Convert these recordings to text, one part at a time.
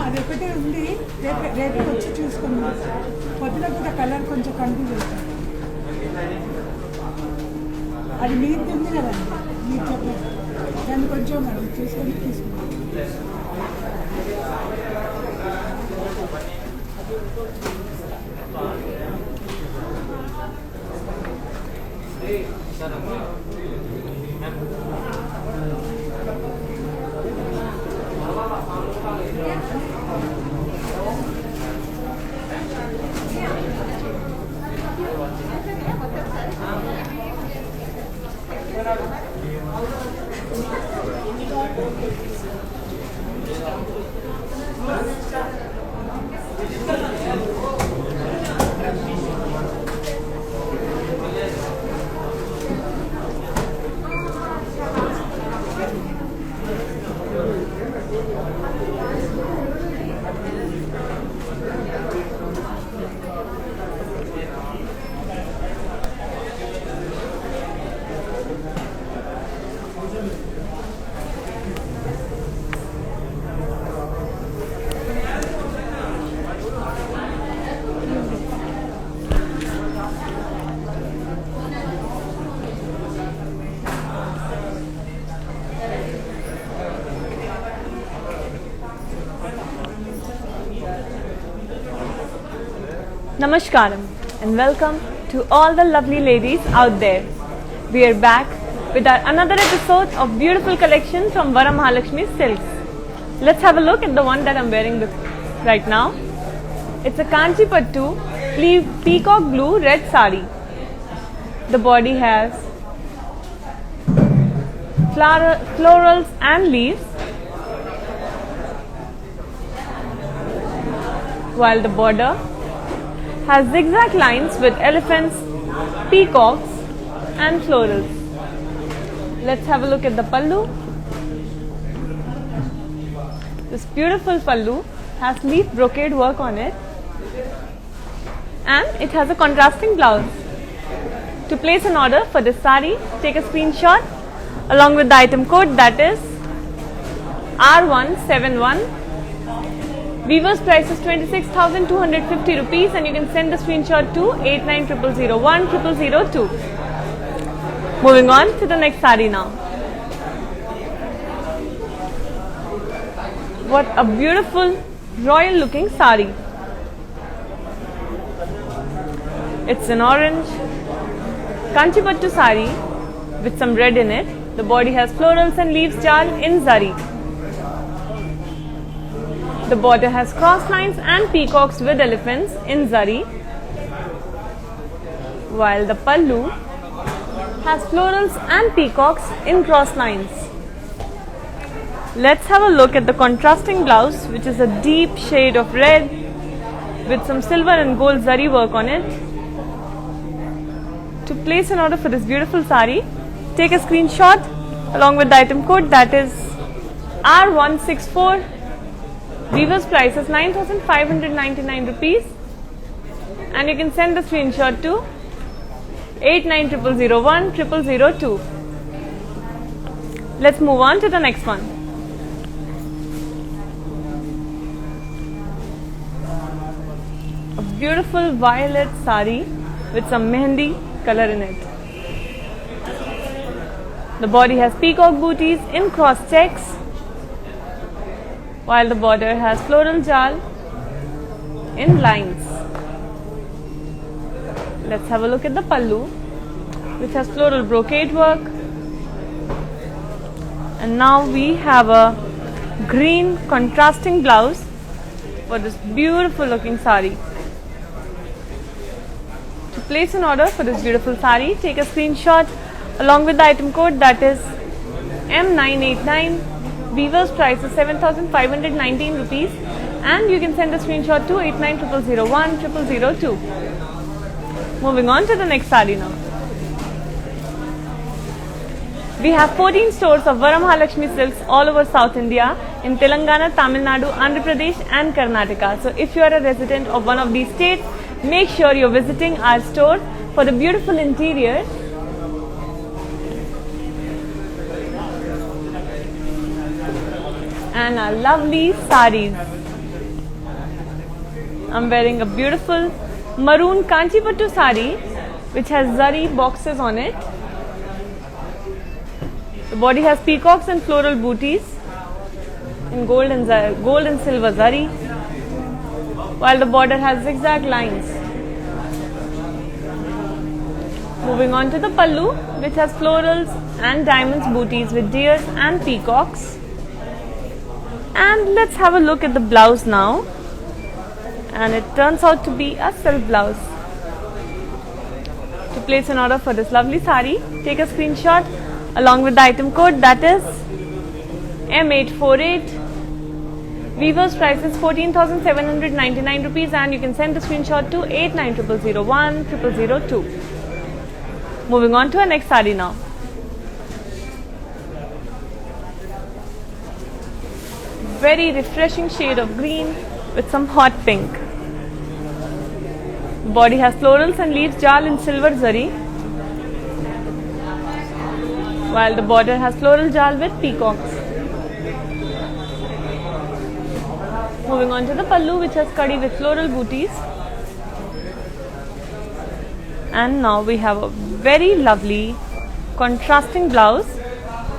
అదొకటే ఉంది. రేపు వచ్చి చూసుకున్నాం. పొద్దున కూడా కలర్ కొంచెం కన్ఫ్యూజ్ అవుతుంది. అది మీరు ఉంది కదండి, మీరు చెప్పండి. దాన్ని కొంచెం మనం చూసుకొని తీసుకుంటాం. Namaskaram and welcome to all the lovely ladies out there. We are back with our another episode of beautiful collection from Varamahalakshmi Silks. Let's have a look at the one that I'm wearing right now. It's a Kanchi Pattu peacock blue red sari. The body has florals and leaves, while the border has zigzag lines with elephants, peacocks and florals. Let's have a look at the pallu. This beautiful pallu has leaf brocade work on it and it has a contrasting blouse. To place an order for this sari, take a screenshot along with the item code, that is R171. Weaver's price is 26,250 rupees and you can send the screenshot to 8900010002. Moving on to the next sari now. What a beautiful royal looking sari. It's an orange Kanchi Pattu sari with some red in it. The body has florals and leaves jal in zari. The border has cross lines and peacocks with elephants in zari, while the pallu has florals and peacocks in cross lines. Let's have a look at the contrasting blouse, which is a deep shade of red with some silver and gold zari work on it. To place an order for this beautiful sari, take a screenshot along with the item code, that is R164. Weaver's price is 9,599 rupees, and you can send the screenshot to 8900010002. Let's move on to the next one. A beautiful violet sari with some mehendi color in it. The body has peacock booties in cross checks, while the border has floral jal in lines. Let's have a look at the pallu, which has floral brocade work. And now we have a green contrasting blouse for this beautiful looking sari. To place an order for this beautiful sari, take a screenshot along with the item code, that is M989. Weaver's price is 7,519 rupees, and you can send a screenshot to 8900010002. Moving on to the next sari now. We have 14 stores of Varamahalakshmi Silks all over South India in Telangana, Tamil Nadu, Andhra Pradesh and Karnataka. So if you are a resident of one of these states, make sure you're visiting our store for the beautiful interior. And our lovely saris. I'm wearing a beautiful maroon Kanchipattu sari which has zari boxes on it. The body has peacocks and floral booties in gold and silver zari, while the border has zigzag lines. Moving on to the pallu, which has florals and diamonds booties with deers and peacocks. And let's have a look at the blouse now. And it turns out to be a silk blouse. To place an order for this lovely sari, take a screenshot along with the item code, that is M848. Weaver's price is 14,799 rupees, and you can send the screenshot to 8900010002. Moving on to our next sari now. Very refreshing shade of green with some hot pink. The body has florals and leaves jal in silver zari, while the border has floral jal with peacocks. Moving on to the pallu, which has kadi with floral booties. And now we have a very lovely contrasting blouse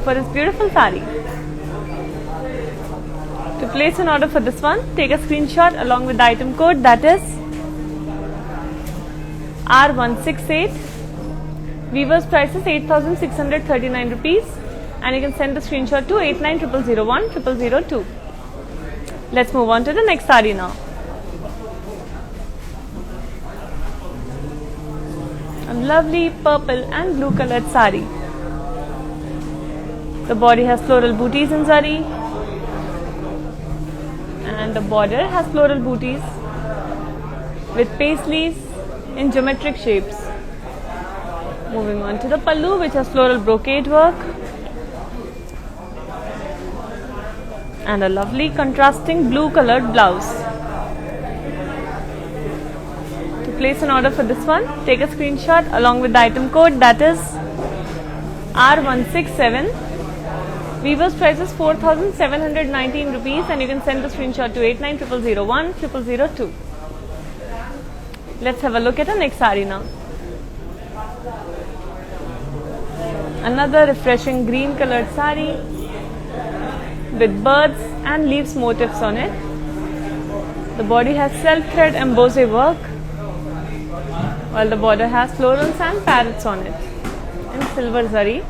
for this beautiful sari. To place an order for this one, take a screenshot along with the item code, that is R168. Weaver's price is 8,639 rupees, and you can send the screenshot to 8900010002. Let's move on to the next sari now. A lovely purple and blue colored sari. The body has floral booties in zari, and the border has floral booties with paisleys in geometric shapes. Moving on to the pallu, which has floral brocade work and a lovely contrasting blue colored blouse. To place an order for this one, take a screenshot along with the item code, that is R167. Weaver's price is 4,719 rupees, and you can send the screenshot to 8900010002. Let's have a look at the next sari now. Another refreshing green colored sari with birds and leaves motifs on it. The body has self thread embossed work, while the border has florals and parrots on it in silver zari.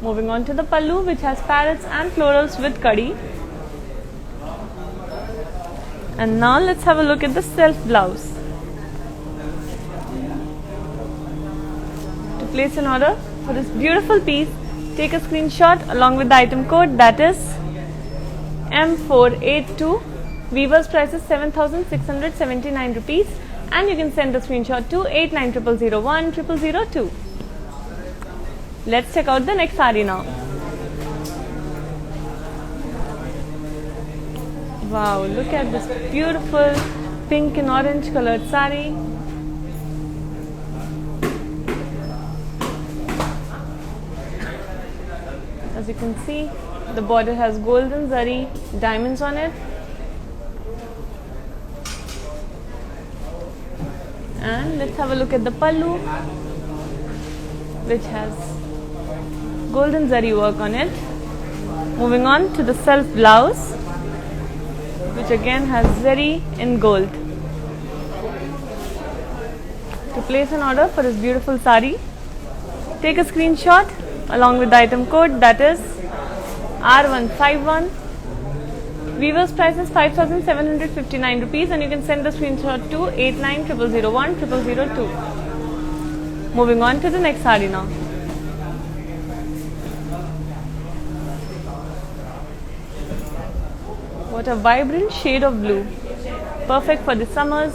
Moving on to the pallu, which has parrots and florals with kadi. And now let's have a look at the self blouse. To place an order for this beautiful piece, take a screenshot along with the item code, that is M482. Weaver's price is 7,679 rupees, and you can send the screenshot to 8900010002. Let's check out the next sari now. Wow, look at this beautiful pink and orange colored sari. As you can see, the border has golden zari diamonds on it. And let's have a look at the pallu, which has golden zari work on it. Moving on to the self blouse, which again has zari in gold. To place an order for this beautiful sari, take a screenshot along with the item code, that is R151. Weaver's price is 5,759 rupees, and you can send the screenshot to 8900010002. Moving on to the next sari now. What a vibrant shade of blue, perfect for the summers.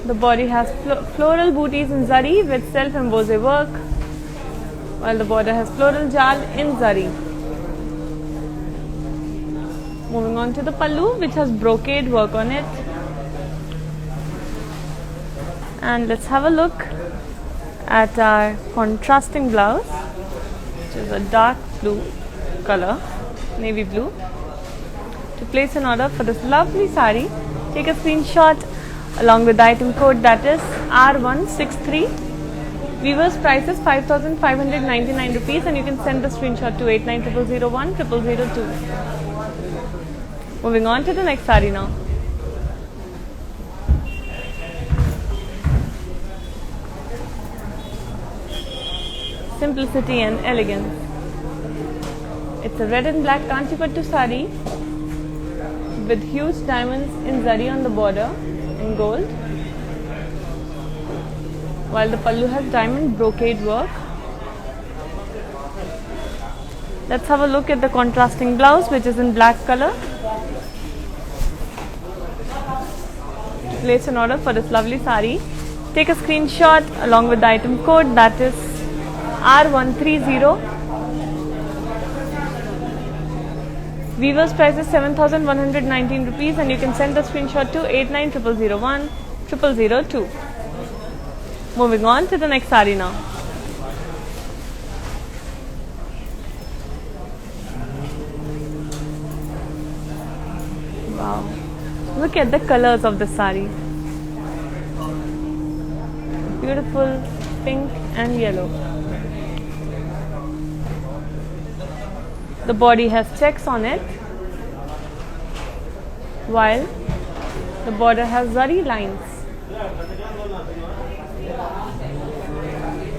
The body has floral booties in zari with self-embossed work, while the border has floral jal in zari. Moving on to the pallu, which has brocade work on it. And let's have a look at our contrasting blouse, which is a dark blue color, navy blue. To place an order for this lovely sari, take a screenshot along with the item code, that is R163. Weaver's price is 5,599 rupees, and you can send the screenshot to 8900010002. Moving on to the next sari now. Simplicity and elegance. It's a red and black Kanchipattu sari with huge diamonds in zari on the border in gold, while the pallu has diamond brocade work. Let's have a look at the contrasting blouse, which is in black color. To place an order for this lovely sari, take a screenshot along with the item code, that is R130. Weaver's price is 7,119 rupees, and you can send the screenshot to 8900010002. Moving on to the next sari now. Wow, look at the colors of the sari. Beautiful pink and yellow. The body has checks on it, while the border has zari lines.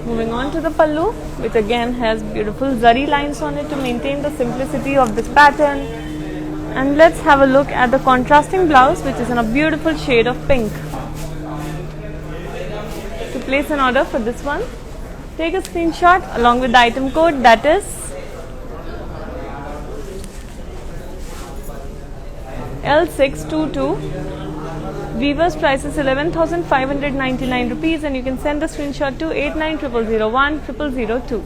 Moving on to the pallu, which again has beautiful zari lines on it to maintain the simplicity of this pattern. And let's have a look at the contrasting blouse, which is in a beautiful shade of pink. To place an order for this one, take a screenshot along with the item code, that is L622. Weaver's price is 11,599 rupees, and you can send the screenshot to 8900010002.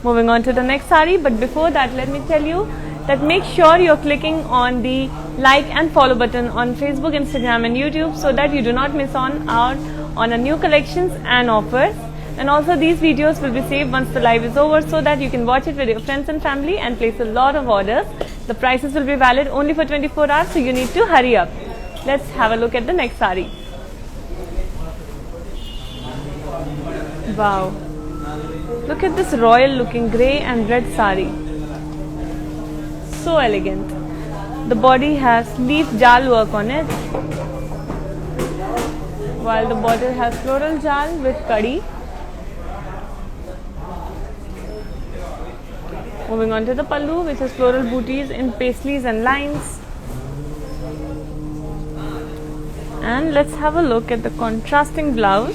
Moving on to the next sari, but before that, let me tell you that make sure you're clicking on the like and follow button on Facebook, Instagram and YouTube, so that you do not miss out on our new collections and offers. And also these videos will be saved once the live is over, so that you can watch it with your friends and family and place a lot of orders. The prices will be valid only for 24 hours, so you need to hurry up. Let's have a look at the next sari. Wow, look at this royal looking grey and red sari. So elegant. The body has leaf jal work on it, while the border has floral jal with kadi. Moving on to the pallu, which has floral booties in paisleys and lines. And let's have a look at the contrasting blouse.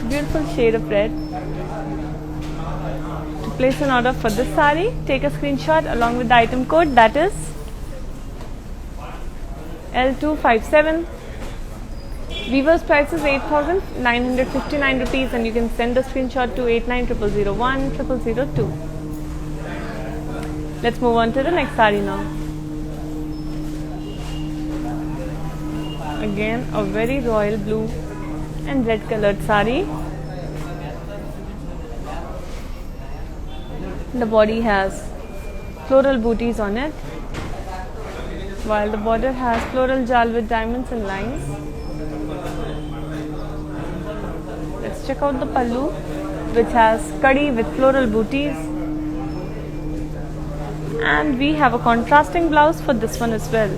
Beautiful shade of red. To place an order for this sari, take a screenshot along with the item code, that is L257. Weaver's price is 8,959 rupees, and you can send the screenshot to 8900010002. Let's move on to the next sari now. Again a very royal blue and red colored sari. The body has floral booties on it, while the border has floral jal with diamonds and lines. Let's check out the pallu, which has kadi with floral booties, and we have a contrasting blouse for this one as well.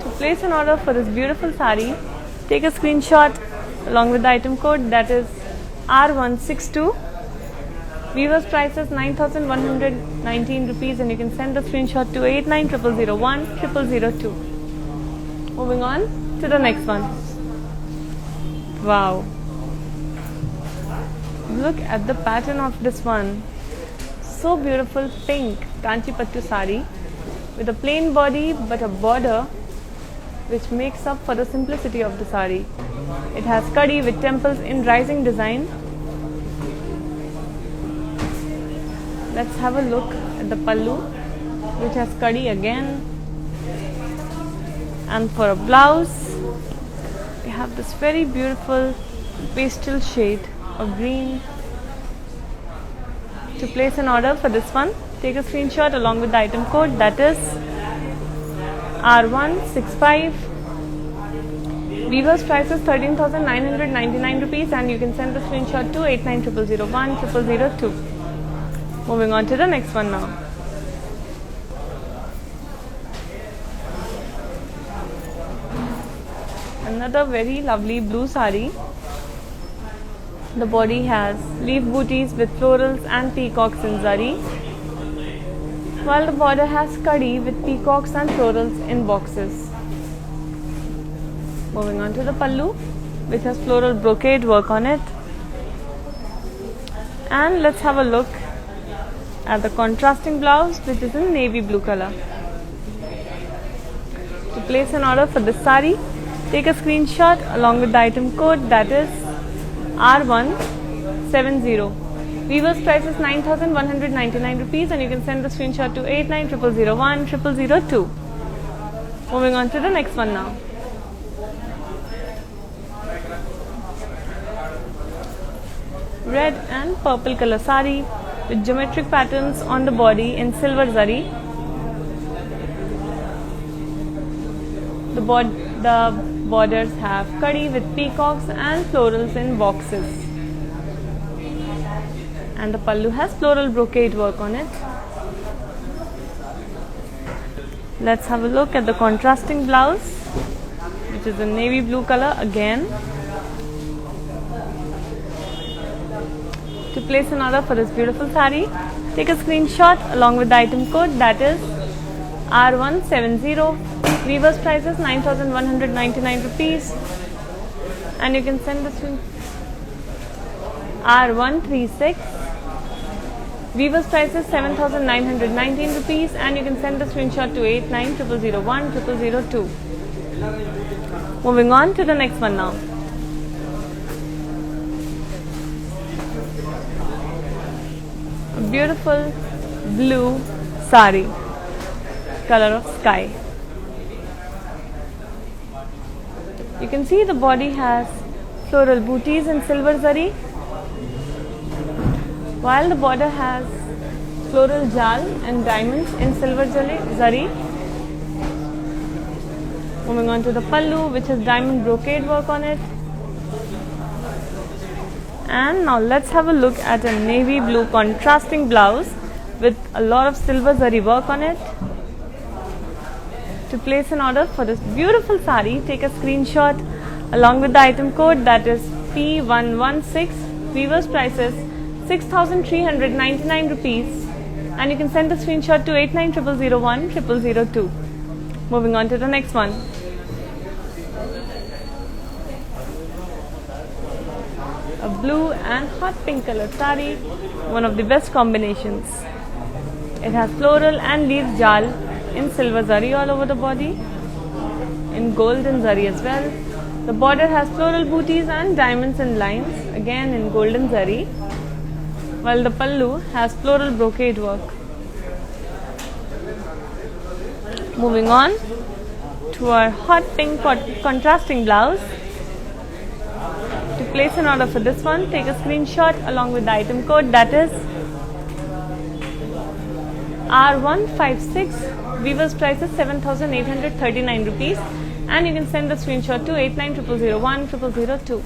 To place an order for this beautiful sari, take a screenshot along with the item code, that is R162. Weaver's price is 9,119 rupees, and you can send the screenshot to 8900010002. Moving on to the next one. Wow, look at the pattern of this one. So beautiful, pink Kanchipattu sari with a plain body but a border which makes up for the simplicity of the sari. It has kadi with temples in rising design. Let's have a look at the pallu, which has kadi again. And for a blouse, we have this very beautiful pastel shade of green. To place an order for this one, take a screenshot along with the item code, that is R165. Weaver's price is 13,999 rupees, and you can send the screenshot to 8900010002. Moving on to the next one now. Another very lovely blue sari. The body has leaf booties with florals and peacocks in zari, while the border has kadi with peacocks and florals in boxes. Moving on to the pallu, which has floral brocade work on it. And let's have a look at the contrasting blouse, which is in navy blue color. To place an order for this sari, take a screenshot along with the item code, that is R170. Weaver's price is 9,199 rupees, and you can send the screenshot to 8900010002. Moving on to the next one now. Red and purple color sari with geometric patterns on the body in silver zari. The borders have kadi with peacocks and florals in boxes, and the pallu has floral brocade work on it. Let's have a look at the contrasting blouse, which is in navy blue color again. To place an order for this beautiful sari, take a screenshot along with the item code, that is R170. Weaver's price is 9,199 rupees, and you can send this to R136. Weaver's price is 7,919 rupees, and you can send the screenshot to 8900010002. Moving on to the next one now. A beautiful blue sari, color of sky. You can see the body has floral booties in silver zari, while the border has floral jal and diamonds in silver zari. Moving on to the pallu, which has diamond brocade work on it. And now let's have a look at a navy blue contrasting blouse with a lot of silver zari work on it. To place an order for this beautiful sari, take a screenshot along with the item code, that is P116. Weaver's price is 6,399 rupees, and you can send the screenshot to 8900010002. Moving on to the next one. A blue and hot pink color sari, one of the best combinations. It has floral and leaf jal in silver zari all over the body, in golden zari as well. The border has floral booties and diamonds and lines, again in golden zari. while the pallu has floral brocade work. Moving on to our hot pink contrasting blouse. To place an order for this one, take a screenshot along with the item code, that is R156. Weaver's price is 7,839 rupees, and you can send the screenshot to 8900010002.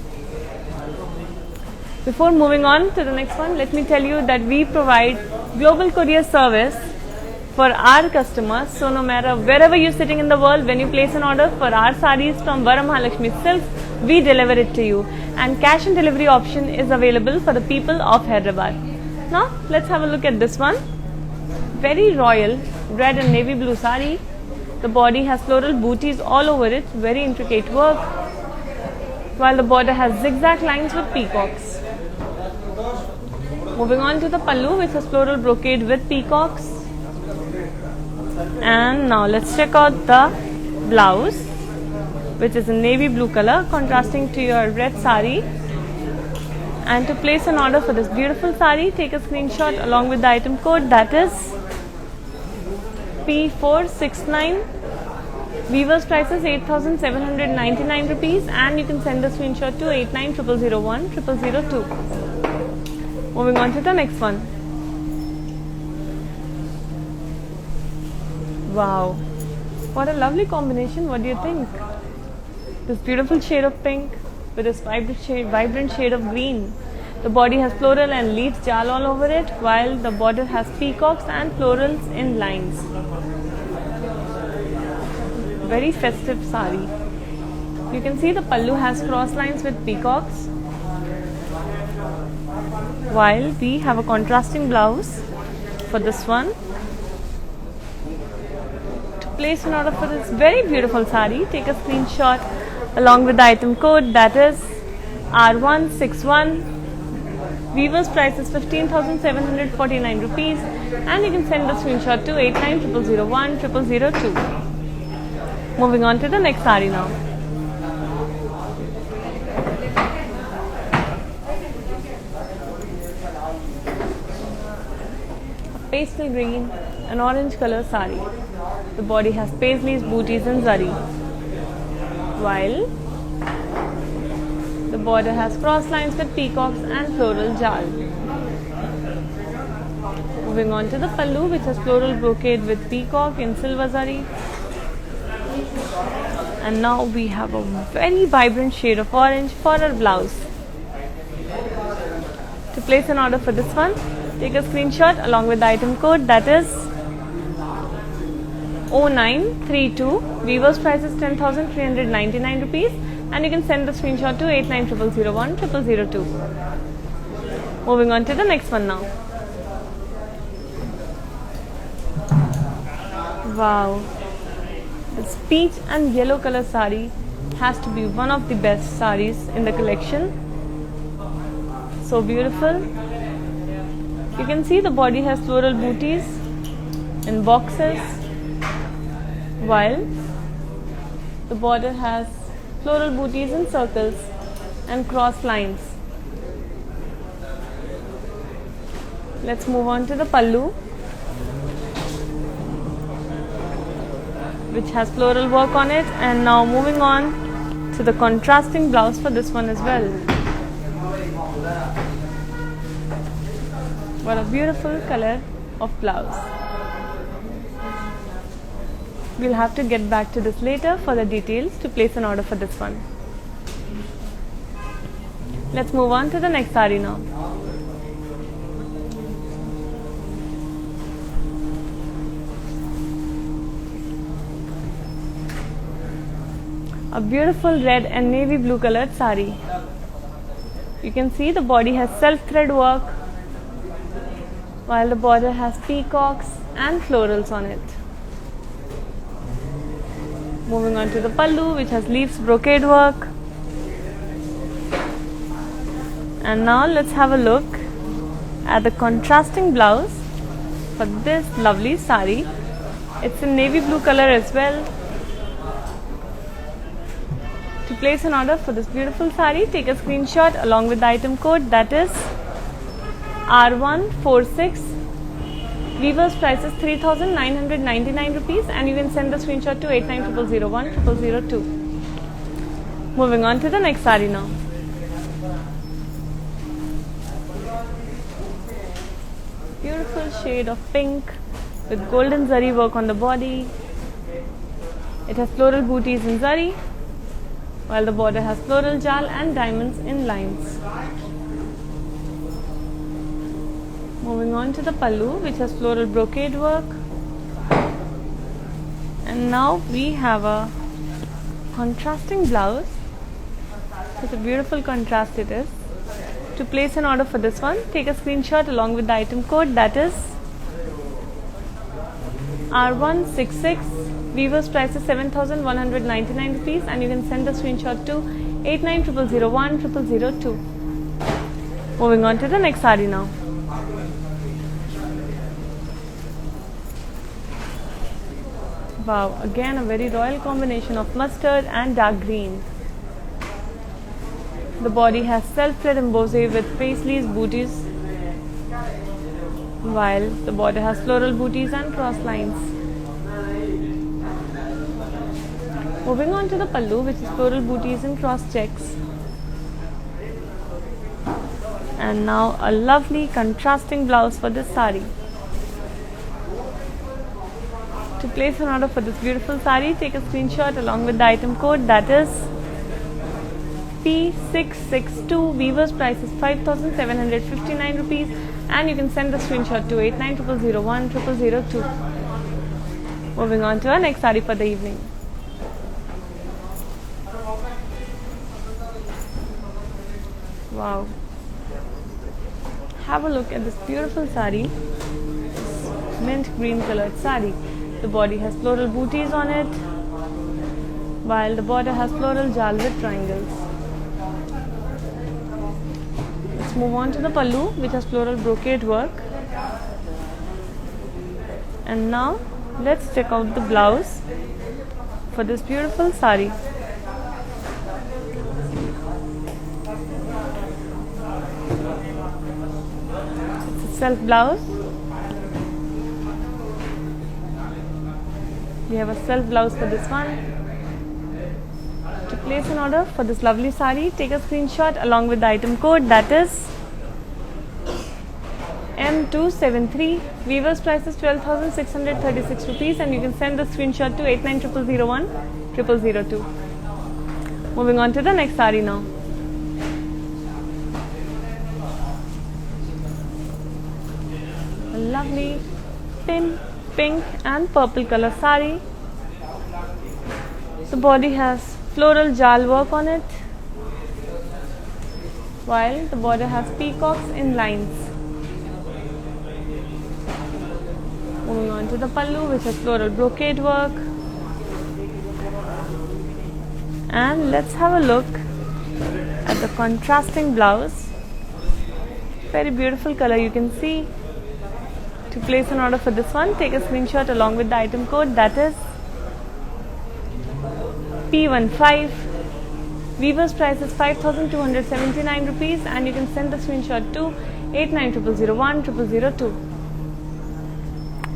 Before moving on to the next one, let me tell you that we provide global courier service for our customers. So no matter wherever you're sitting in the world, when you place an order for our sarees from Varamahalakshmi Silks, we deliver it to you, and cash and delivery option is available for the people of Hyderabad. Now let's have a look at this one. Very royal red and navy blue saree. The body has floral booties all over it, very intricate work, while the border has zigzag lines with peacocks. Moving on to the pallu, which has floral brocade with peacocks. And now let's check out the blouse, which is in navy blue color contrasting to your red saree. And to place an order for this beautiful saree, take a screenshot along with the item code, that is P469. Weaver's price is 8,799 rupees, and you can send the screenshot to 8900010002. Moving on to the next one. Wow, what a lovely combination. What do you think? This beautiful shade of pink with this vibrant shade of green. The body has floral and leaves jal all over it, while the border has peacocks and florals in lines. Very festive sari. You can see the pallu has cross lines with peacocks, while we have a contrasting blouse for this one. To place an order for this very beautiful sari, take a screenshot along with the item code, that is R161. Weaver's price is 15,749 rupees, and you can send the screenshot to 8900010002. Moving on to the next sari now. A pastel green and orange color sari. The body has paisleys, booties and zari, while the border has cross lines with peacocks and floral jal. Moving on to the pallu, which has floral brocade with peacock in silver zari. And now we have a very vibrant shade of orange for our blouse. To place an order for this one, take a screenshot along with the item code, that is 0932. Weaver's price is 10,399 rupees, and you can send the screenshot to 8900010002. Moving on to the next one now. Wow, this peach and yellow color sari has to be one of the best saris in the collection. So beautiful. You can see the body has floral booties in boxes, while the border has floral booties in circles and cross lines. Let's move on to the pallu, which has floral work on it. And now moving on to the contrasting blouse for this one as well. What a beautiful color of blouse. We'll have to get back to this later for the details to place an order for this one. Let's move on to the next sari now. A beautiful red and navy blue colored sari. You can see the body has self thread work, while the border has peacocks and florals on it. Moving on to the pallu, which has leaves brocade work. And now let's have a look at the contrasting blouse for this lovely sari. It's in navy blue color as well. To place an order for this beautiful sari, take a screenshot along with the item code, that is R146. Weaver's price is 3,999 rupees, and you can send the screenshot to 8900010002. Moving on to the next saree now. Beautiful shade of pink with golden zari work on the body. It has floral booties in zari, while the border has floral jal and diamonds in lines. Moving on to the pallu, which has floral brocade work. And now we have a contrasting blouse. Such a beautiful contrast it is. To place an order for this one, take a screenshot along with the item code, that is R166. Weaver's price is 7,199 rupees, and you can send the screenshot to 8900010002. Moving on to the next saree now. Wow, again a very royal combination of mustard and dark green. The body has self-thread embossed with paisleys booties, while the border has floral booties and cross lines. Moving on to the pallu, which is floral booties and cross checks. And now a lovely contrasting blouse for this saree. To place an order for this beautiful saree, take a screenshot along with the item code, that is P662. Weaver's price is 5,759 rupees, and you can send the screenshot to 8900010002. Moving on to our next saree for the evening. Wow. Have a look at this beautiful saree. Mint green colored saree. The body has floral booties on it, while the border has floral jal with triangles. Let's move on to the pallu, which has floral brocade work. And now let's check out the blouse for this beautiful saree. It's a self blouse. We have a self blouse for this one. To place an order for this lovely saree, take a screenshot along with the item code, that is M273. Weaver's price is 12,636 rupees, and you can send the screenshot to 8900010002. Moving on to the next saree now. A lovely pink and purple color saree. The body has floral jal work on it, while the border has peacocks in lines. Moving on to the pallu, which has floral brocade work. And let's have a look at the contrasting blouse. Very beautiful color, you can see. To place an order for this one, take a screenshot along with the item code, that is P15. Weaver's price is 5,279 rupees, and you can send the screenshot to 8900010002.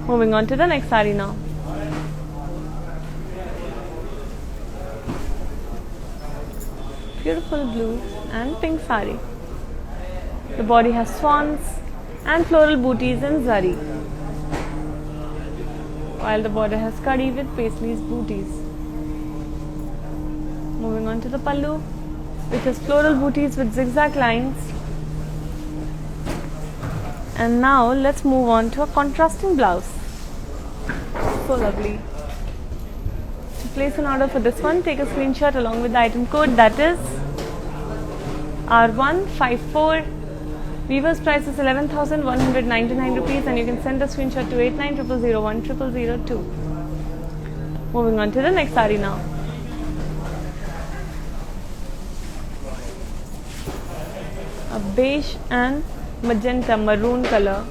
Moving on to the next saree now. Beautiful blue and pink saree. The body has swans and floral booties in zari, while the border has kadi with paisleys booties. Moving on to the pallu, which has floral booties with zigzag lines. And now let's move on to a contrasting blouse. So lovely. To place an order for this one, take a screenshot along with the item code, that is R154. Weaver's price is 11,199 rupees, and you can send a screenshot to 8900010002. Moving on to the next saree now. A beige and magenta maroon color.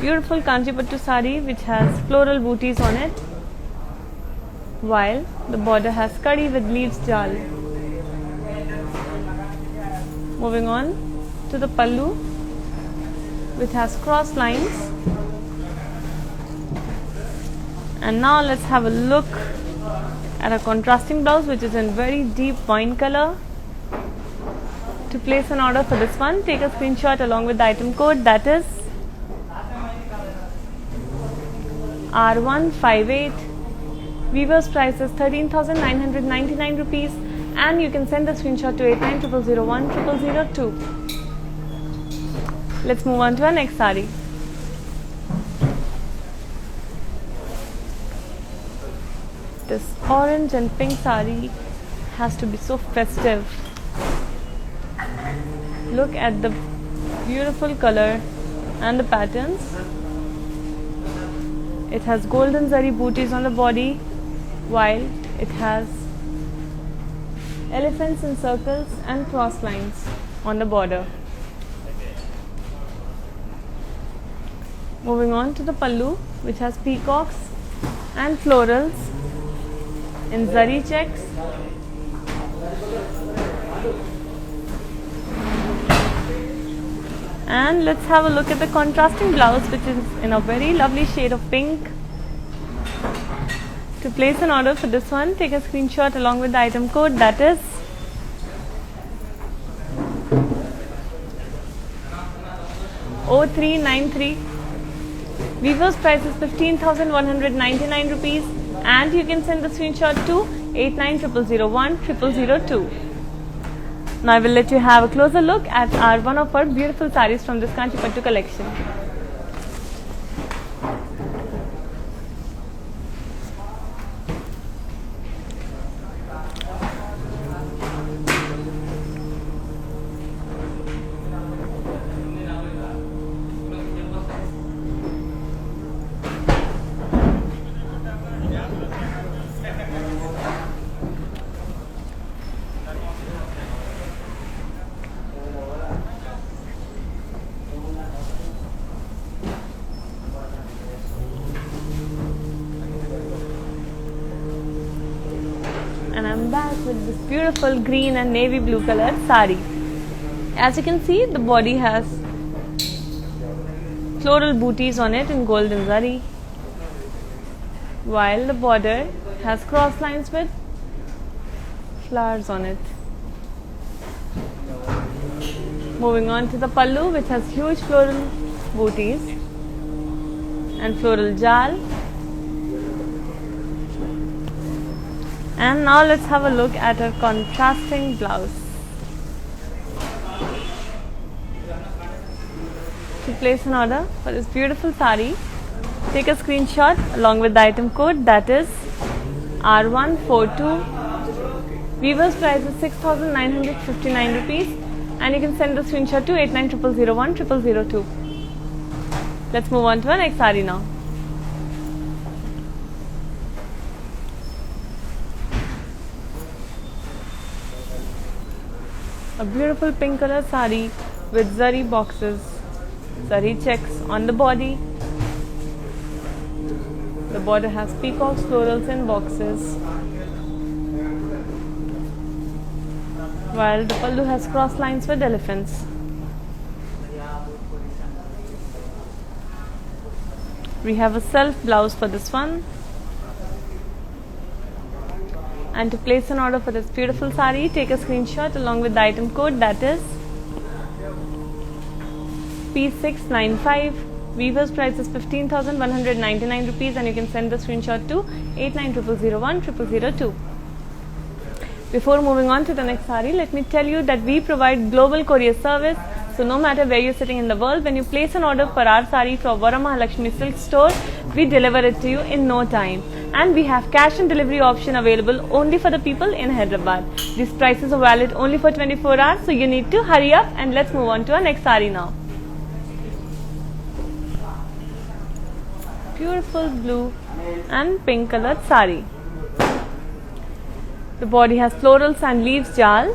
Beautiful Kanchipattu saree which has floral booties on it, while the border has kadi with leaves jal. Moving on to the pallu, which has cross lines. And now let's have a look at a contrasting blouse which is in very deep wine color. To place an order for this one, take a screenshot along with the item code, that is R158. Weaver's price is 13,999 rupees, and you can send the screenshot to 8900010002. Let's move on to our next saree. This orange and pink saree has to be so festive. Look at the beautiful color and the patterns. It has golden zari booties on the body, while it has elephants in circles and cross lines on the border. Moving on to the pallu, which has peacocks and florals in zari checks. And let's have a look at the contrasting blouse, which is in a very lovely shade of pink. To place an order for this one, take a screenshot along with the item code, that is O393. Weaver's price is 15,199 rupees, and you can send the screenshot to 8900010002. Now I will let you have a closer look at one of our beautiful sarees from this Kanchipattu collection. And I'm back with this beautiful green and navy blue colored saree. As you can see, the body has floral booties on it in golden zari, while the border has cross lines with flowers on it. Moving on to the pallu, which has huge floral booties and floral jal. And now let's have a look at a contrasting blouse. To place an order for this beautiful saree, take a screenshot along with the item code, that is R142. Weaver's price is 6,959 rupees, and you can send the screenshot to 8900010002. Let's move on to our next saree now. A beautiful pink color saree with zari boxes, zari checks on the body. The border has peacocks, florals and boxes, while the pallu has cross lines with elephants. We have a self blouse for this one. And to place an order for this beautiful saree, take a screenshot along with the item code, that is P695. Weaver's price is 15,199 rupees, and you can send the screenshot to 8900010002. Before moving on to the next saree, let me tell you that we provide global courier service. So no matter where you're sitting in the world, when you place an order for our saree from Varamahalakshmi Silk Store, we deliver it to you in no time. And we have cash and delivery option available only for the people in Hyderabad. These prices are valid only for 24 hours, so you need to hurry up, and let's move on to our next saree now. Beautiful blue and pink colored saree. The body has florals and leaves jal,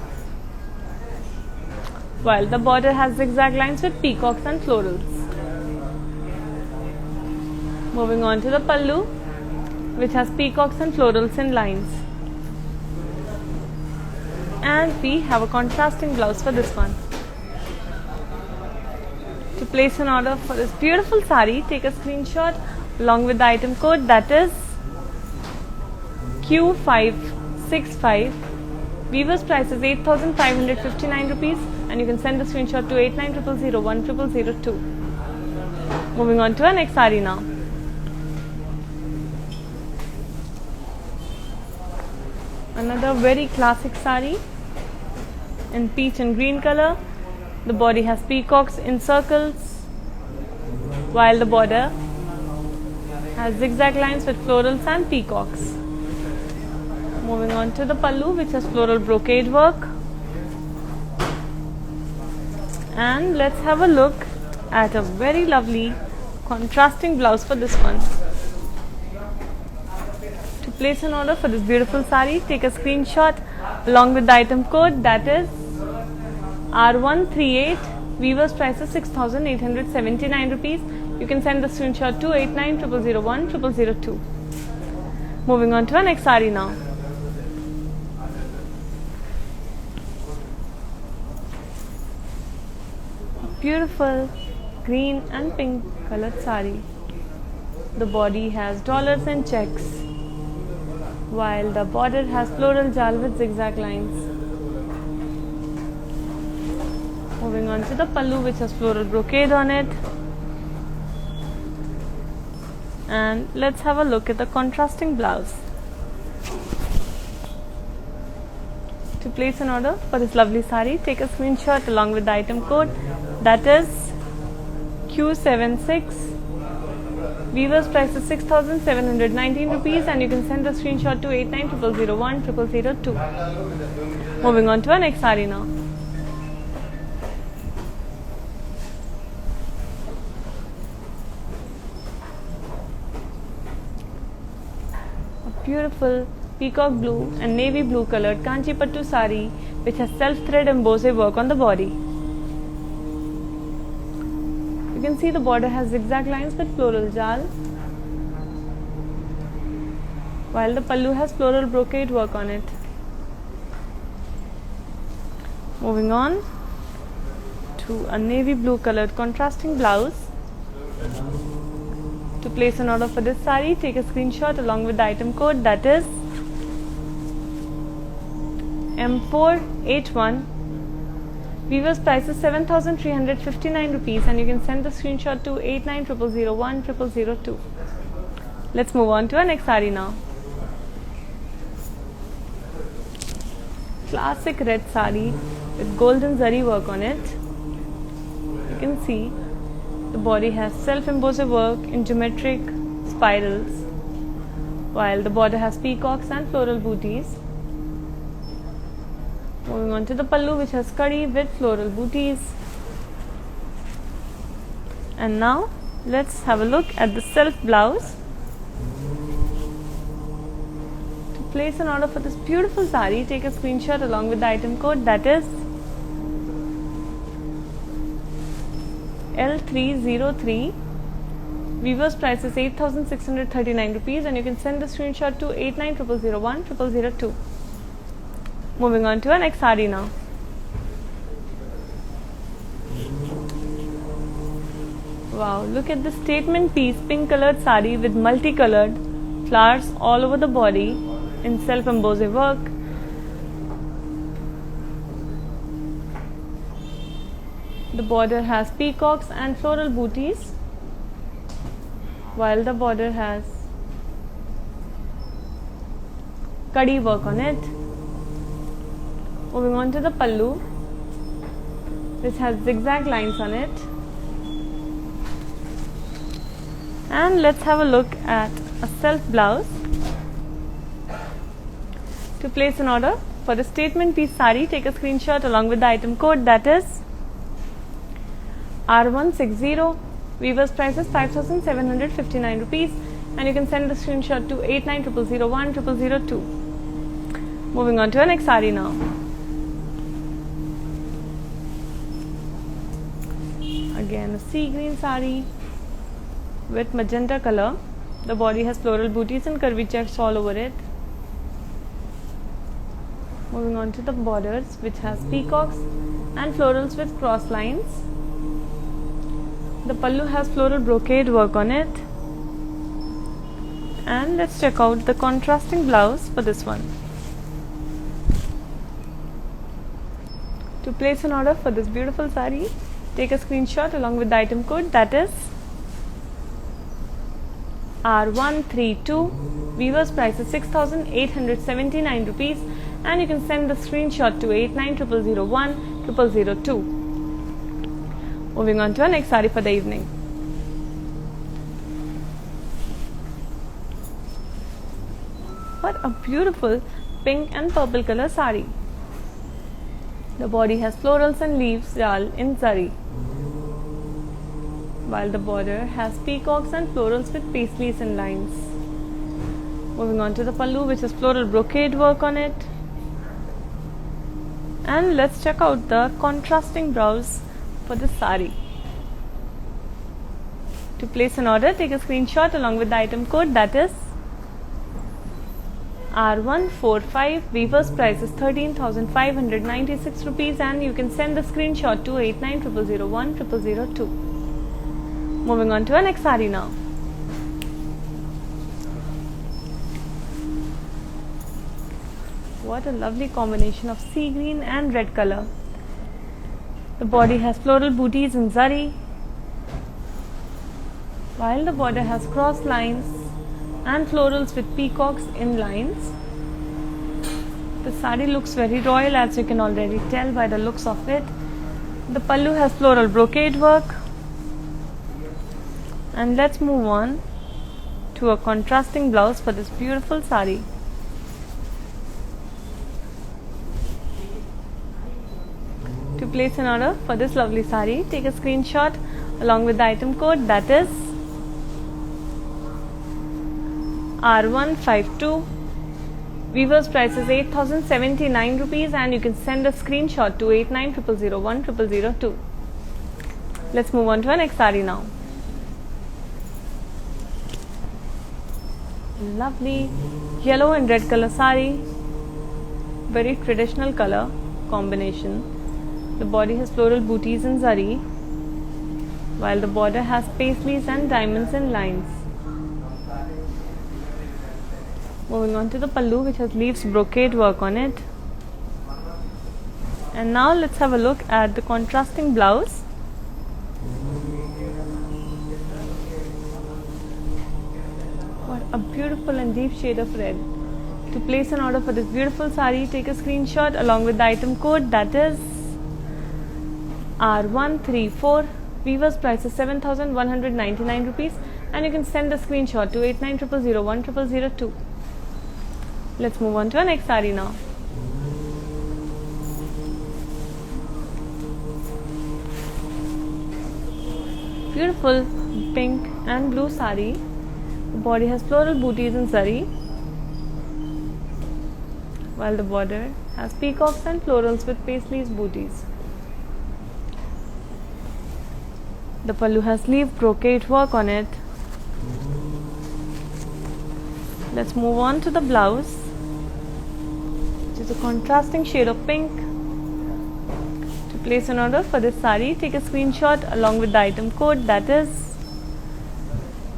while the border has zigzag lines with peacocks and florals. Moving on to the pallu, which has peacocks and florals in lines. And we have a contrasting blouse for this one. To place an order for this beautiful sari, take a screenshot along with the item code, that is Q565. Weaver's price is 8,559 rupees, and you can send the screenshot to 8900010002. Moving on to our next sari now. Another very classic sari in peach and green color. The body has peacocks in circles, while the border has zigzag lines with florals and peacocks. Moving on to the pallu, which has floral brocade work. And let's have a look at a very lovely contrasting blouse for this one. To place an order for this beautiful sari, take a screenshot along with the item code, that is R138. Weaver's price is 6,879 rupees. You can send the screenshot to 8900010002. Moving on to our next sari now. Beautiful green and pink colored sari. The body has dollars and checks, while the border has floral jal with zigzag lines. Moving on to the pallu, which has floral brocade on it. And let's have a look at the contrasting blouse. To place an order for this lovely sari, take a screenshot along with the item code, that is Q76. Weaver's price is 6,719 rupees, and you can send the screenshot to 8900010002. Moving on to our next sari now. A beautiful peacock blue and navy blue colored Kanchi Pattu sari, which has self-thread embossed work on the body. You can see the border has zigzag lines with floral jal, while the pallu has floral brocade work on it. Moving on to a navy blue colored contrasting blouse. To place an order for this sari, take a screenshot along with the item code, that is M481. Weaver's price is 7,359 rupees, and you can send the screenshot to 8900010002. Let's move on to our next sari now. Classic red sari with golden zari work on it. You can see the body has self-embossed work in geometric spirals, while the border has peacocks and floral booties. Moving on to the pallu, which has kadi with floral booties. And now let's have a look at the self blouse. To place an order for this beautiful sari, take a screenshot along with the item code, that is L303. Weaver's price is 8,639 rupees, and you can send the screenshot to 8900010002. Moving on to our next sari now. Wow, look at the statement piece pink colored sari with multicolored flowers all over the body in self-embossed work. The border has peacocks and floral booties, while the border has kadi work on it. Moving on to the pallu, which has zigzag lines on it. And let's have a look at a self blouse. To place an order for the statement piece sari, take a screenshot along with the item code, that is R160. Weaver's price is 5,759 rupees, and you can send the screenshot to 8900010002. Moving on to our next sari now. Again, a sea green sari with magenta color. The body has floral booties and curvy checks all over it. Moving on to the borders, which has peacocks and florals with cross lines. The pallu has floral brocade work on it. And let's check out the contrasting blouse for this one. To place an order for this beautiful saree, take a screenshot along with the item code, that is R132. Weaver's price is 6,879 rupees, and you can send the screenshot to 8900010002. Moving on to our next saree for the evening. What a beautiful pink and purple color saree. The body has florals and leaves jal in zari, while the border has peacocks and florals with paisleys and lines. Moving on to the pallu, which has floral brocade work on it. And let's check out the contrasting blouse for this saree. To place an order, take a screenshot along with the item code, that is R145. Weaver's price is 13,596 rupees, and you can send the screenshot to 8900010002. Moving on to our next saree now. What a lovely combination of sea green and red color. The body has floral booties in zari, while the border has cross lines and florals with peacocks in lines. The saree looks very royal, as you can already tell by the looks of it. The pallu has floral brocade work. And let's move on to a contrasting blouse for this beautiful saree. To place an order for this lovely saree, take a screenshot along with the item code, that is R152. Weaver's price is 8,079 rupees, and you can send a screenshot to 8900010002. Let's move on to our next saree now. Lovely yellow and red color saree, very traditional color combination. The body has floral booties in zari, while the border has paisleys and diamonds in lines. Moving on to the pallu, which has leaves brocade work on it. And now let's have a look at the contrasting blouse. What a beautiful and deep shade of red. To place an order for this beautiful saree, take a screenshot along with the item code, that is R134. Weaver's price is 7,199 rupees, and you can send the screenshot to 8900010002. Let's move on to our next saree now. Beautiful pink and blue saree. The body has floral booties in zari, while the border has peacocks and florals with paisleys booties. The pallu has leaf brocade work on it. Let's move on to the blouse, which is a contrasting shade of pink. To place an order for this saree, take a screenshot along with the item code, that is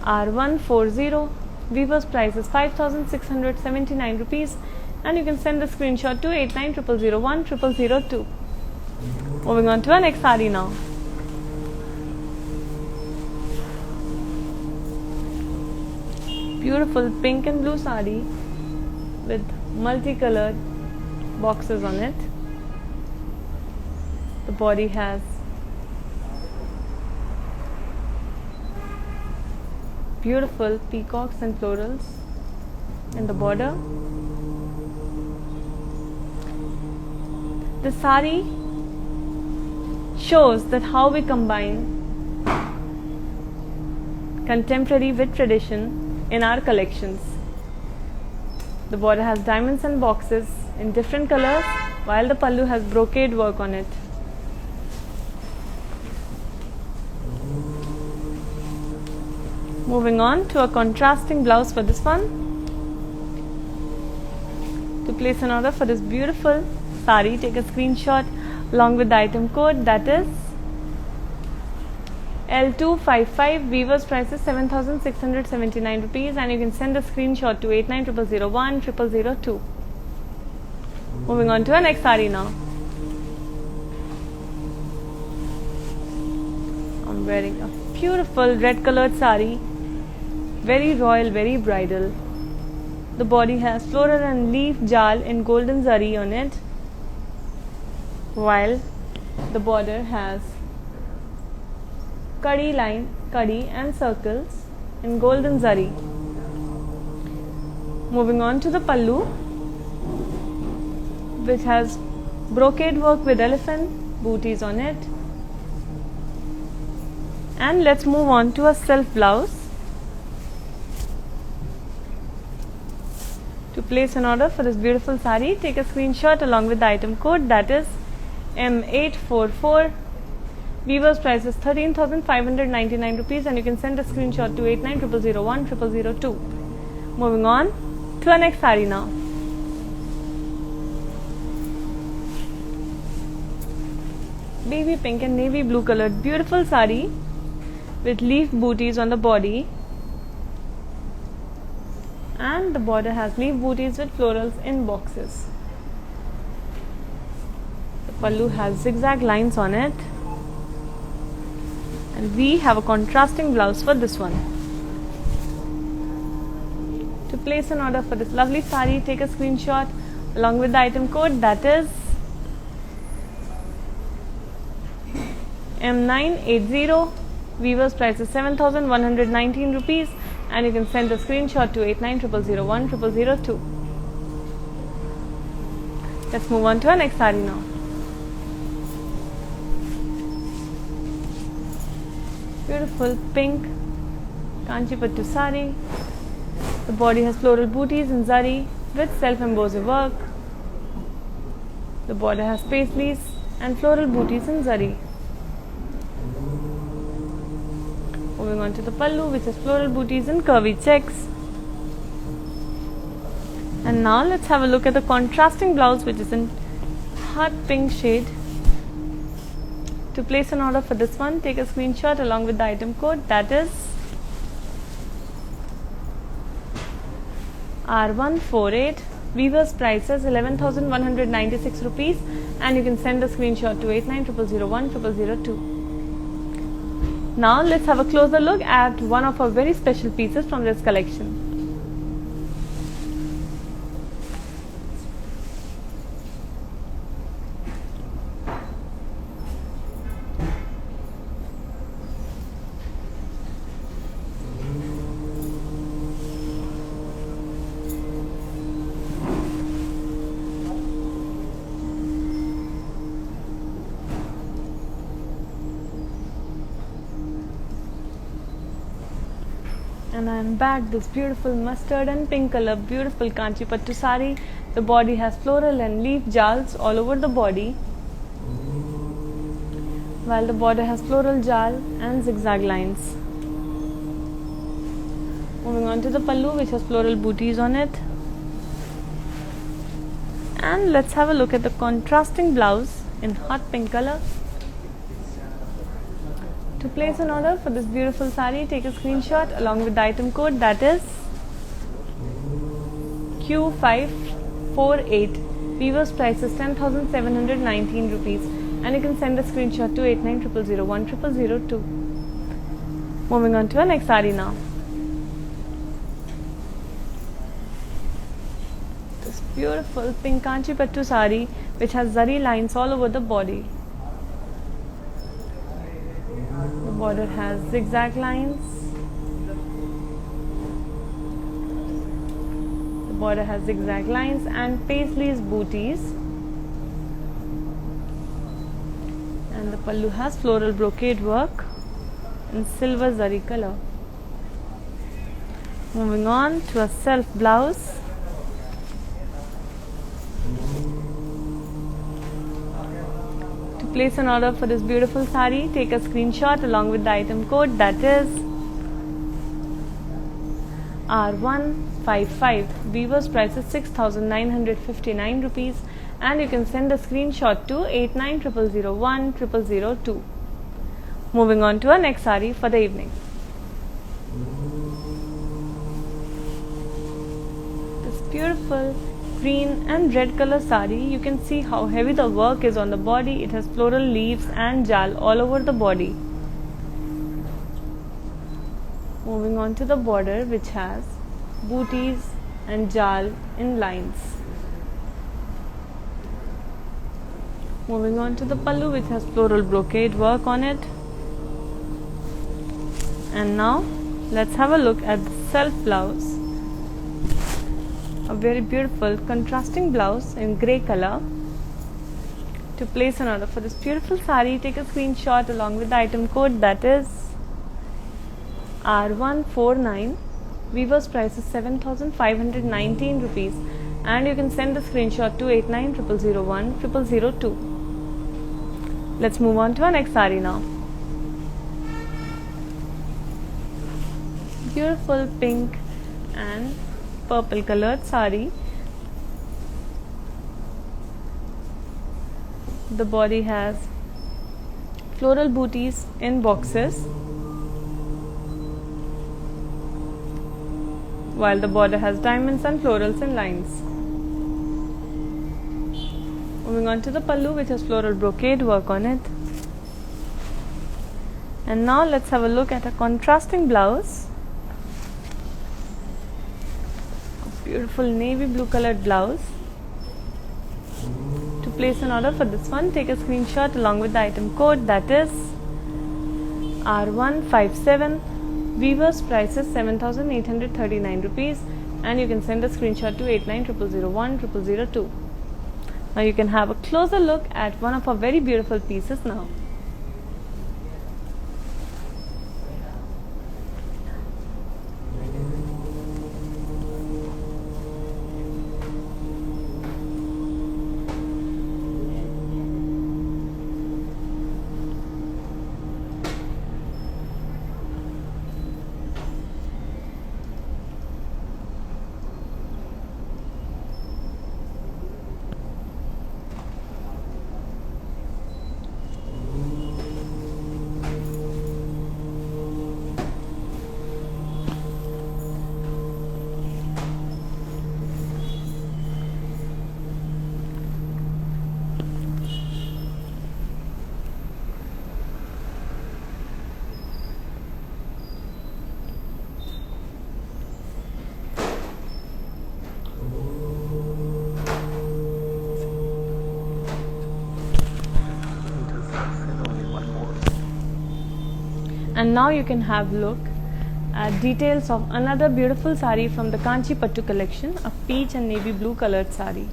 R140. Weaver's price is 5,679 rupees, and you can send the screenshot to 8900010002. Moving on to our next saree now. Beautiful pink and blue saree with multicolored boxes on it. The body has beautiful peacocks and florals in the border. The saree shows that how we combine contemporary with tradition in our collections. The border has diamonds and boxes in different colors, while the pallu has brocade work on it. Moving on to a contrasting blouse for this one. To place an order for this beautiful saree, take a screenshot along with the item code, that is L255, weaver's price is 7,679 rupees, and you can send a screenshot to 8900010002. Moving on to our next saree now. I'm wearing a beautiful red colored saree, very royal, very bridal. The body has floral and leaf jal in golden zari on it, while the border has kadi and circles in golden zari. Moving on to the pallu, which has brocade work with elephant booties on it. And let's move on to a self blouse. To place an order for this beautiful saree, take a screenshot along with the item code, that is M844. Weaver's price is 13,599 rupees, and you can send a screenshot to 8900010002. Moving on to our next saree now. Baby pink and navy blue colored beautiful saree with leaf booties on the body, and the border has leaf booties with florals in boxes. The pallu has zigzag lines on it, and we have a contrasting blouse for this one. To place an order for this lovely saree, take a screenshot along with the item code, that is M980. Weaver's price is 7,119 rupees, and you can send a screenshot to 8900010002. Let's move on to our next saree now. Beautiful pink Kanchipattu saree. The body has floral booties in zari with self-embossed work. The border has paisleys and floral booties in zari. Moving on to the pallu, which has floral booties and curvy checks. And now let's have a look at the contrasting blouse, which is in hot pink shade. To place an order for this one, take a screenshot along with the item code, that is R148. Weaver's price is 11,196 rupees, and you can send a screenshot to 8900010002. Now let's have a closer look at one of our very special pieces from this collection. And I am back. This beautiful mustard and pink color, beautiful Kanchipattu saree. The body has floral and leaf jals all over the body, while the border has floral jal and zigzag lines. Moving on to the pallu, which has floral booties on it. And let's have a look at the contrasting blouse in hot pink color. To place an order for this beautiful saree, take a screenshot along with the item code, that is Q548. Weaver's price is 10,719 rupees, and you can send a screenshot to 8900010002. Moving on to our next saree now. This beautiful pink Kanchipattu saree, which has zari lines all over the body. The border has zigzag lines. The border has zigzag lines and paisleys booties. And the pallu has floral brocade work in silver zari color. Moving on to a self blouse. Place an order for this beautiful saree, take a screenshot along with the item code, that is R155. Weaver's price is 6,959 rupees, and you can send a screenshot to 8900010002. Moving on to our next sari for the evening. This beautiful green and red color sari, you can see how heavy the work is on the body. It has floral leaves and jal all over the body. Moving on to the border, which has booties and jal in lines. Moving on to the pallu, which has floral brocade work on it. And now let's have a look at the self blouse. A very beautiful contrasting blouse in grey color. To place an order for this beautiful sari, take a screenshot along with the item code, that is R149. Weaver's price is 7,519 rupees, and you can send the screenshot to 8900010002. Let's move on to our next sari now. Beautiful pink and purple colored sari. The body has floral booties in boxes, while the border has diamonds and florals in lines. Moving on to the pallu, which has floral brocade work on it. And now let's have a look at a contrasting blouse. A beautiful navy blue colored blouse. To place an order for this one, take a screenshot along with the item code, that is R157. Weaver's price is 7,839 rupees, and you can send a screenshot to 8900010002. Now you can have a closer look at one of our very beautiful pieces now. And now you can have a look at details of another beautiful sari from the Kanchi Pattu collection, a peach and navy blue colored sari.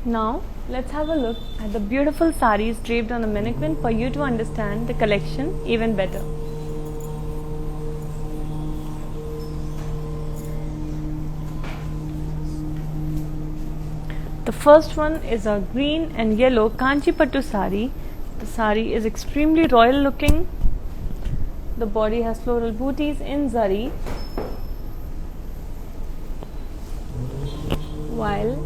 Now let's have a look at the beautiful saris draped on a mannequin for you to understand the collection even better. The first one is a green and yellow Kanchi Pattu sari. The sari is extremely royal looking. The body has floral booties in zari, while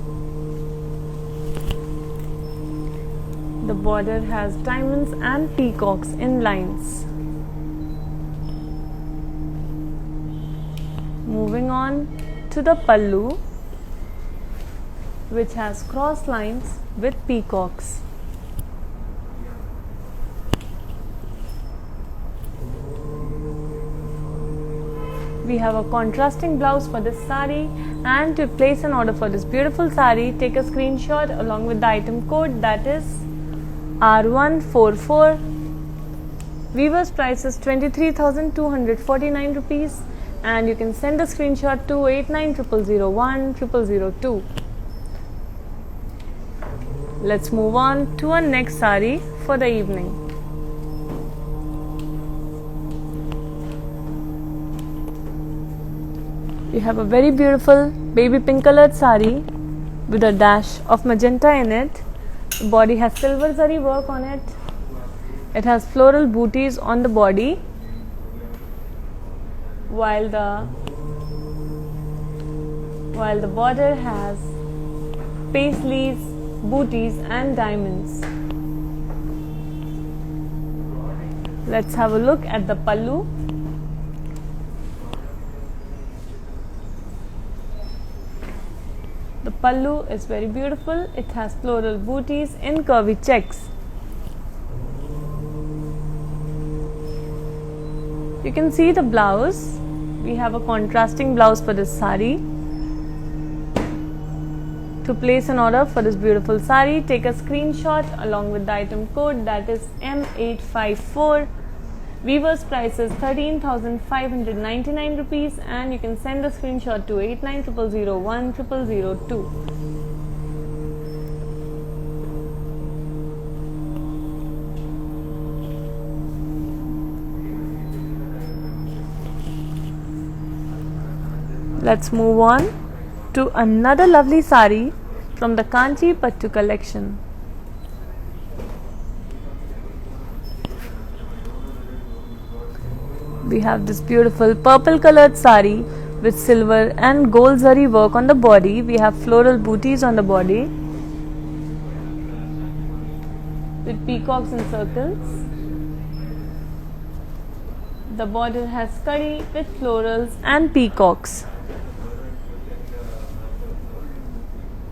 the border has diamonds and peacocks in lines. Moving on to the pallu, which has cross lines with peacocks. We have a contrasting blouse for this sari, and to place an order for this beautiful sari, take a screenshot along with the item code, that is R144. Weaver's price is 23,249 rupees, and you can send a screenshot to 8900010002. Let's move on to our next sari for the evening. You have a very beautiful baby pink colored sari with a dash of magenta in it. The body has silver zari work on it. It has floral booties on the body, while the border has paisleys, booties and diamonds. Let's have a look at the pallu. The pallu is very beautiful. It has floral booties in curvy checks. You can see the blouse. We have a contrasting blouse for this sari. To place an order for this beautiful sari, take a screenshot along with the item code, that is M854. Weaver's price is 13,599 rupees, and you can send a screenshot to 8900010002. Let's move on to another lovely sari from the Kanchi Pattu collection. We have this beautiful purple colored sari with silver and gold zari work on the body. We have floral booties on the body with peacocks and circles. The border has curry with florals and peacocks,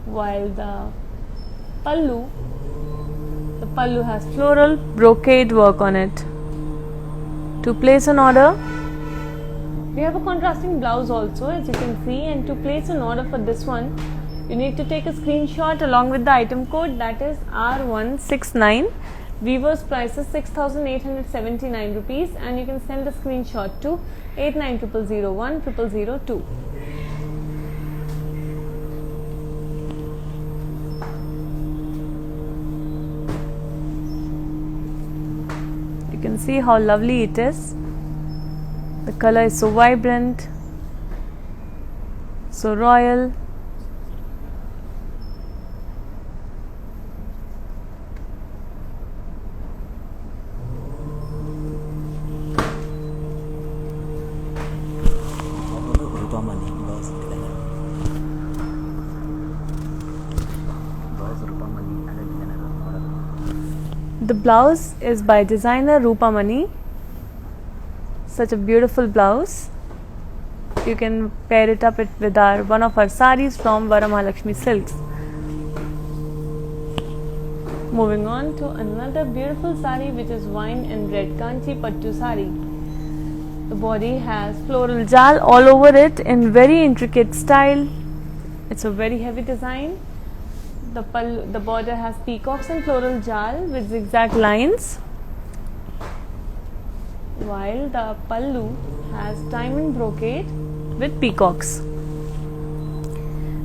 while the pallu has floral brocade work on it. To place an order, we have a contrasting blouse also, as you can see, and to place an order for this one, you need to take a screenshot along with the item code, that is R169. Weaver's price is 6,879 rupees, and you can send the screenshot to 8900010002. You can see how lovely it is. The color is so vibrant, so royal. The blouse is by designer Rupamani. Such a beautiful blouse. You can pair it up with one of our saris from Varamahalakshmi Silks. Moving on to another beautiful sari, which is wine and red Kanchi Pattu sari. The body has floral jal all over it in very intricate style. It's a very heavy design. The border has peacocks and floral jal with zigzag lines, while the pallu has diamond brocade with peacocks.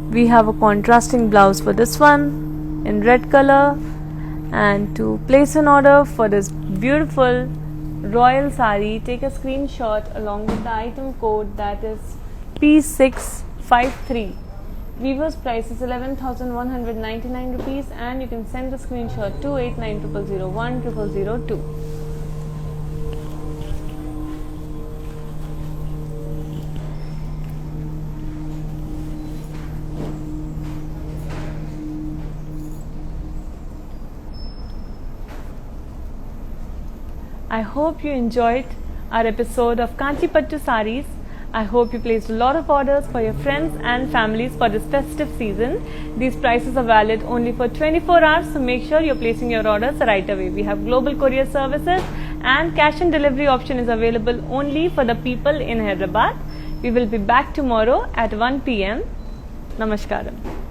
We have a contrasting blouse for this one in red color, and to place an order for this beautiful royal sari, take a screenshot along with the item code, that is P653. Weaver's price is 11,199 rupees, and you can send the screenshot to 8900010002. I hope you enjoyed our episode of Kanchi Pattu Saris. I hope you placed a lot of orders for your friends and families for this festive season. These prices are valid only for 24 hours, so make sure you're placing your orders right away. We have global courier services, and cash and delivery option is available only for the people in Hyderabad. We will be back tomorrow at 1 p.m. Namaskaram.